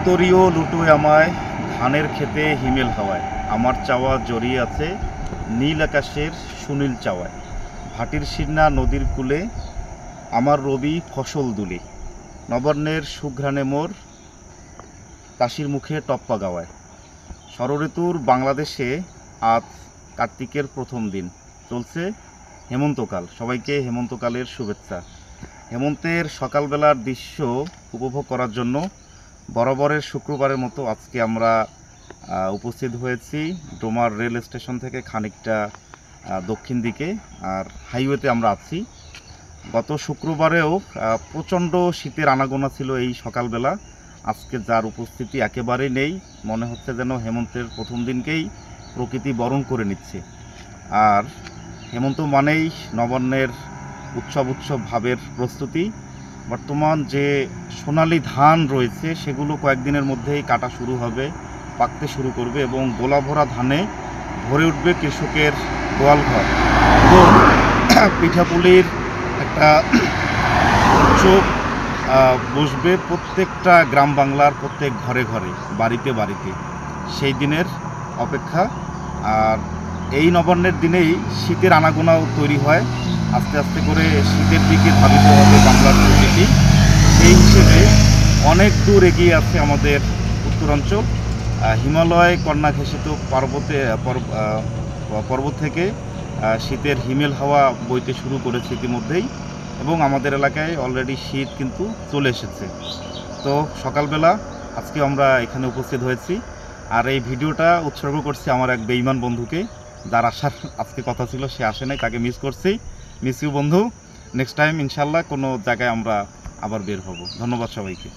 উত্তরীয় লুটোয় আমায় ধানের খেতে হিমেল হাওয়ায়, আমার চাওয়া জড়িয়ে আছে নীল আকাশের সুনীল চাওয়ায়। ভাটির শিরনা নদীর কূলে আমার রবি ফসল দুলে, নবান্নের সুঘ্রাণে মোর কাশির মুখে টপ্পা গাওয়ায়। ষড়ঋতুর বাংলাদেশে আজ কার্তিকের প্রথম দিন, চলছে হেমন্তকাল। সবাইকে হেমন্তকালের শুভেচ্ছা। হেমন্তের সকালবেলার দৃশ্য উপভোগ করার জন্য বরাবরের শুক্রবারের মতো আজকে আমরা উপস্থিত হয়েছি ডোমার রেল স্টেশন থেকে খানিকটা দক্ষিণ দিকে, আর হাইওয়েতে আমরা আছি। গত শুক্রবারেও প্রচণ্ড শীতের আনাগোনা ছিল এই সকালবেলা, আজকে যার উপস্থিতি একেবারেই নেই। মনে হচ্ছে যেন হেমন্তের প্রথম দিনকেই প্রকৃতি বরণ করে নিচ্ছে। আর হেমন্ত মানেই নবান্নের উৎসব ভাবের প্রস্তুতি। বর্তমান যে সোনালি ধান রয়েছে সেগুলো কয়েকদিনের মধ্যেই কাটা শুরু হবে, পাকতে শুরু করবে এবং গোলা ভরা ধানে ভরে উঠবে কৃষকের গোয়ালঘর এবং পিঠাপুলির একটা উৎসব বসবে প্রত্যেকটা গ্রাম বাংলার প্রত্যেক ঘরে ঘরে, বাড়িতে বাড়িতে। সেই দিনের অপেক্ষা। আর এই নবান্নের দিনেই শীতের আনাগোনাও তৈরি হয়, আস্তে আস্তে করে শীতের দিকে ধাবিত হবে বাংলার প্রকৃতি। সেই হিসেবে অনেক দূর এগিয়ে আছে আমাদের উত্তরাঞ্চল। হিমালয় কন্যা ঘেঁষিত পর্বত থেকে শীতের হিমেল হাওয়া বইতে শুরু করেছে ইতিমধ্যেই, এবং আমাদের এলাকায় অলরেডি শীত কিন্তু চলে এসেছে। তো সকালবেলা আজকে আমরা এখানে উপস্থিত হয়েছি, আর এই ভিডিওটা উৎসর্গ করছি আমার এক বেঈমান বন্ধুকে, যার আসার আজকে কথা ছিল সে আসে নাই, তাকে মিস করছি। মিস ইউ বন্ধু। নেক্সট টাইম ইনশাল্লাহ কোনো জায়গায় আমরা আবার বের হব। ধন্যবাদ সবাইকে।